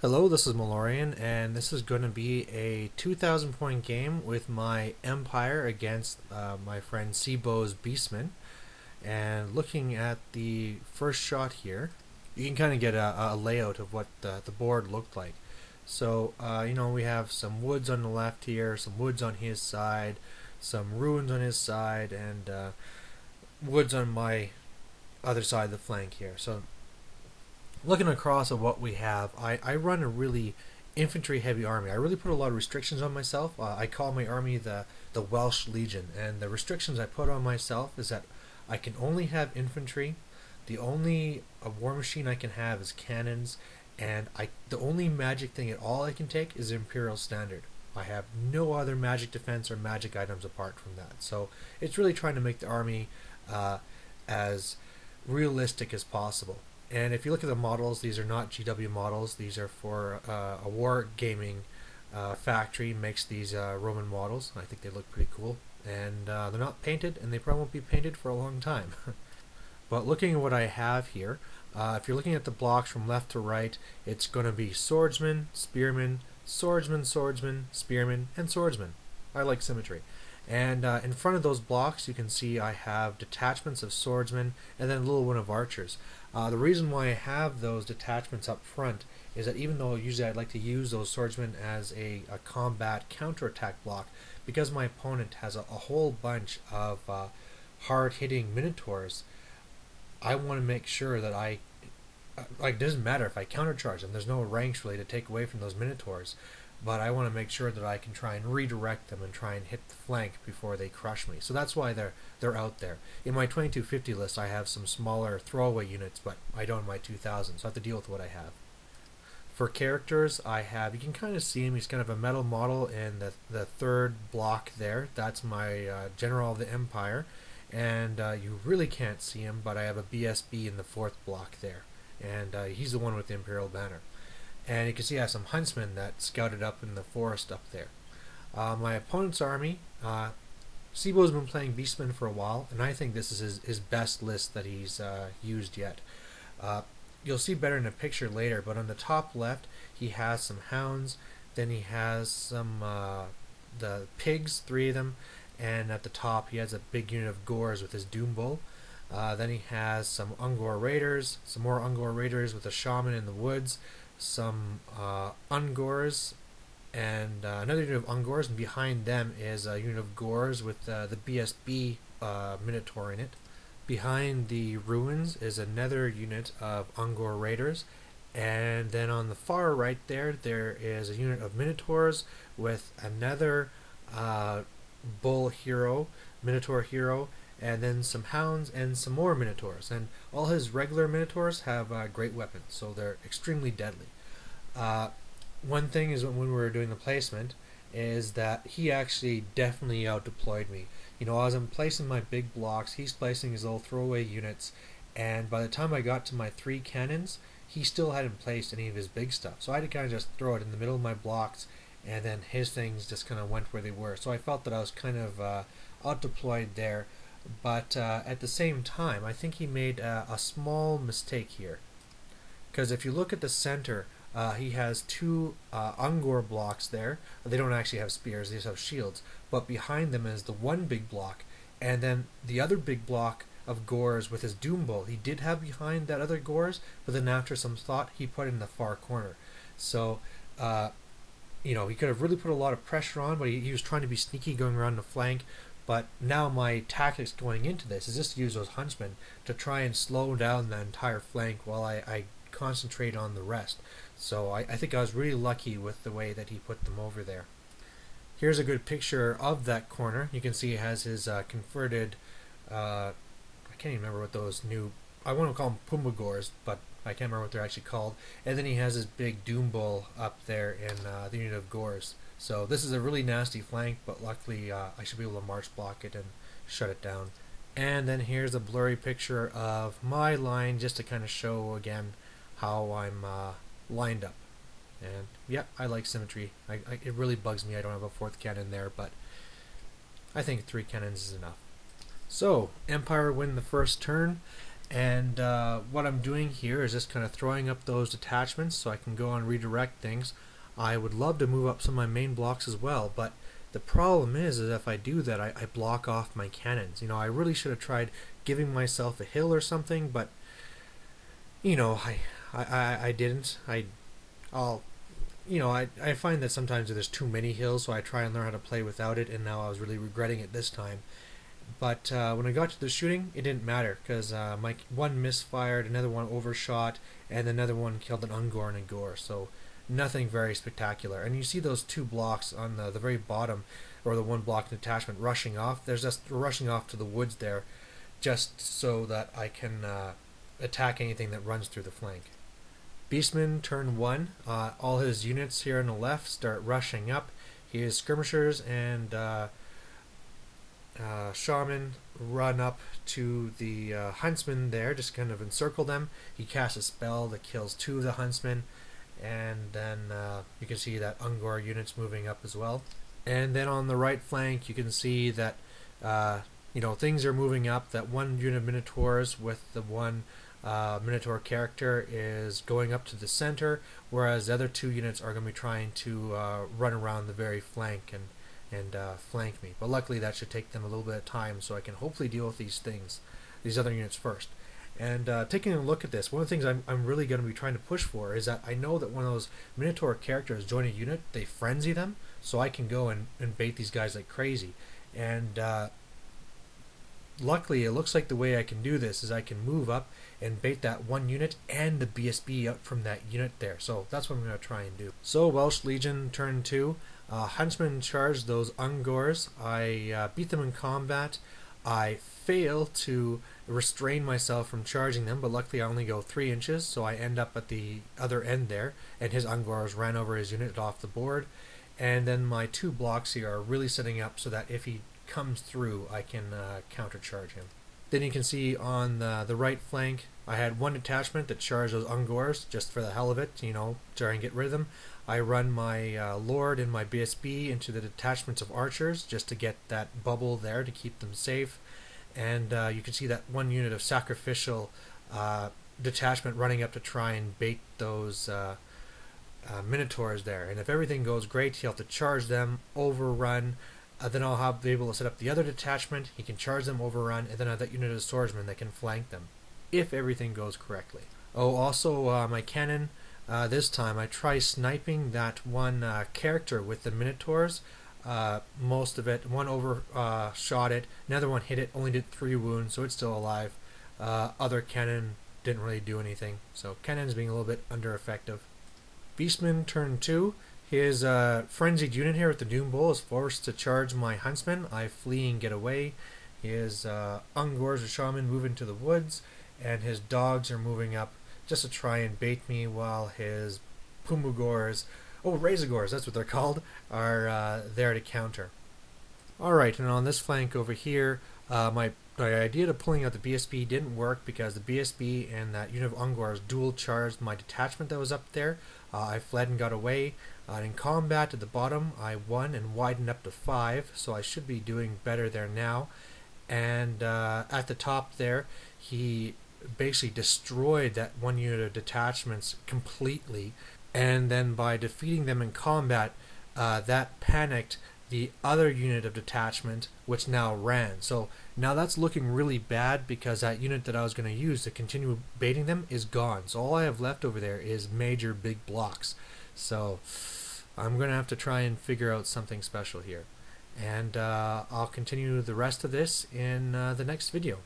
Hello, this is Malorian, and this is going to be a 2,000 point game with my Empire against my friend Seabo's Beastmen. And looking at the first shot here, you can kind of get a layout of what the board looked like. So, we have some woods on the left here, some woods on his side, some ruins on his side, and woods on my other side of the flank here. So looking across at what we have, I run a really infantry heavy army. I really put a lot of restrictions on myself. I call my army the Welsh Legion, and the restrictions I put on myself is that I can only have infantry. The only war machine I can have is cannons, and the only magic thing at all I can take is Imperial Standard. I have no other magic defense or magic items apart from that. So it's really trying to make the army as realistic as possible. And if you look at the models, these are not GW models. These are for a war gaming factory makes these Roman models. I think they look pretty cool. And they're not painted, and they probably won't be painted for a long time. But looking at what I have here, if you're looking at the blocks from left to right, it's going to be swordsman, spearman, swordsman, swordsman, spearman, and swordsman. I like symmetry. And in front of those blocks, you can see I have detachments of swordsmen and then a little one of archers. The reason why I have those detachments up front is that even though usually I'd like to use those swordsmen as a combat counterattack block, because my opponent has a whole bunch of hard-hitting Minotaurs, I want to make sure that it doesn't matter if I countercharge them. There's no ranks really to take away from those Minotaurs, but I want to make sure that I can try and redirect them and try and hit the flank before they crush me. So that's why they're out there. In my 2250 list, I have some smaller throwaway units, but I don't in my 2000, so I have to deal with what I have. For characters, I have, you can kind of see him, he's kind of a metal model in the third block there. That's my General of the Empire, and you really can't see him, but I have a BSB in the fourth block there, and he's the one with the Imperial banner. And you can see I have some huntsmen that scouted up in the forest up there. My opponent's army, Seabo's been playing Beastmen for a while, and I think this is his best list that he's used yet. You'll see better in a picture later, but on the top left, he has some hounds, then he has some the pigs, 3 of them, and at the top he has a big unit of Gores with his Doom Bull. Then he has some Ungor Raiders, some more Ungor Raiders with a shaman in the woods, some Ungors, and another unit of Ungors, and behind them is a unit of Gores with the BSB Minotaur in it. Behind the ruins is another unit of Ungor Raiders, and then on the far right there is a unit of Minotaurs with another Bull hero, Minotaur hero, and then some hounds and some more Minotaurs. And all his regular Minotaurs have great weapons, so they're extremely deadly. One thing is when we were doing the placement is that he actually definitely out-deployed me. As I'm placing my big blocks, he's placing his little throwaway units, and by the time I got to my 3 cannons, he still hadn't placed any of his big stuff. So I had to kind of just throw it in the middle of my blocks, and then his things just kind of went where they were. So I felt that I was kind of out-deployed there. But at the same time, I think he made a small mistake here. Because if you look at the center, he has 2 Ungor blocks there. They don't actually have spears, they just have shields. But behind them is the one big block, and then the other big block of Gores with his Doom Bull. He did have behind that other Gores, but then after some thought, he put it in the far corner. So, he could have really put a lot of pressure on, but he was trying to be sneaky going around the flank. But now my tactics going into this is just to use those huntsmen to try and slow down the entire flank while I concentrate on the rest. So I think I was really lucky with the way that he put them over there. Here's a good picture of that corner. You can see he has his converted, I can't even remember what those new, I want to call them Pumbagors, but I can't remember what they're actually called. And then he has his big Doom Bull up there in the unit of Gores. So this is a really nasty flank, but luckily I should be able to march block it and shut it down. And then here's a blurry picture of my line just to kind of show again how I'm lined up. And yeah, I like symmetry. It really bugs me I don't have a 4th cannon there, but I think 3 cannons is enough. So, Empire win the first turn, And what I'm doing here is just kind of throwing up those detachments so I can go and redirect things. I would love to move up some of my main blocks as well, but the problem is if I do that, I block off my cannons. You know, I really should have tried giving myself a hill or something, but you know, I didn't. I'll you know, I find that sometimes there's too many hills, so I try and learn how to play without it, and now I was really regretting it this time. But when I got to the shooting, it didn't matter, because my one misfired, another one overshot, and another one killed an Ungor and a Gore, so nothing very spectacular. And you see those two blocks on the very bottom, or the one block detachment rushing off. There's just rushing off to the woods there, just so that I can attack anything that runs through the flank. Beastman turn 1, all his units here on the left start rushing up. His skirmishers and shaman run up to the huntsman there, just kind of encircle them. He casts a spell that kills 2 of the huntsmen, and then you can see that Ungor unit's moving up as well. And then on the right flank you can see that you know, things are moving up. That one unit of Minotaurs with the one Minotaur character is going up to the center, whereas the other 2 units are going to be trying to run around the very flank and flank me. But luckily that should take them a little bit of time, so I can hopefully deal with these other units first. And taking a look at this, one of the things I'm really going to be trying to push for is that I know that when those Minotaur characters join a unit, they frenzy them, so I can go and bait these guys like crazy. And luckily, it looks like the way I can do this is I can move up and bait that one unit and the BSB out from that unit there. So that's what I'm going to try and do. So Welsh Legion turn 2. Huntsmen charged those Ungors. I beat them in combat. I fail to restrain myself from charging them, but luckily I only go 3 inches, so I end up at the other end there, and his Ungors ran over his unit off the board. And then my 2 blocks here are really setting up so that if he comes through, I can countercharge him. Then you can see on the right flank, I had one detachment that charged those Ungors just for the hell of it, you know, try and get rid of them. I run my Lord and my BSB into the detachments of archers just to get that bubble there to keep them safe. And you can see that one unit of sacrificial detachment running up to try and bait those Minotaurs there. And if everything goes great, he'll have to charge them, overrun. Then I'll be able to set up the other detachment. He can charge them, overrun, and then I have that unit of swordsmen that can flank them, if everything goes correctly. Oh, also my cannon. This time I try sniping that one character with the Minotaurs. Most of it, one overshot it, another one hit it, only did 3 wounds, so it's still alive. Other cannon didn't really do anything, so cannon's being a little bit under effective. Beastman turn 2. His frenzied unit here with the Doom Bowl is forced to charge my huntsman. I flee and get away. His Ungors or shaman move into the woods, and his dogs are moving up just to try and bait me, while his Pumugors, Razagors, that's what they're called, are there to counter. Alright, and on this flank over here, my idea of pulling out the BSB didn't work because the BSB and that unit of Ungors dual charged my detachment that was up there. I fled and got away. In combat at the bottom, I won and widened up to 5, so I should be doing better there now. And at the top there, he basically destroyed that one unit of detachments completely, and then by defeating them in combat, that panicked the other unit of detachment, which now ran. So now that's looking really bad because that unit that I was going to use to continue baiting them is gone. So all I have left over there is major big blocks. So I'm going to have to try and figure out something special here. And I'll continue the rest of this in the next video.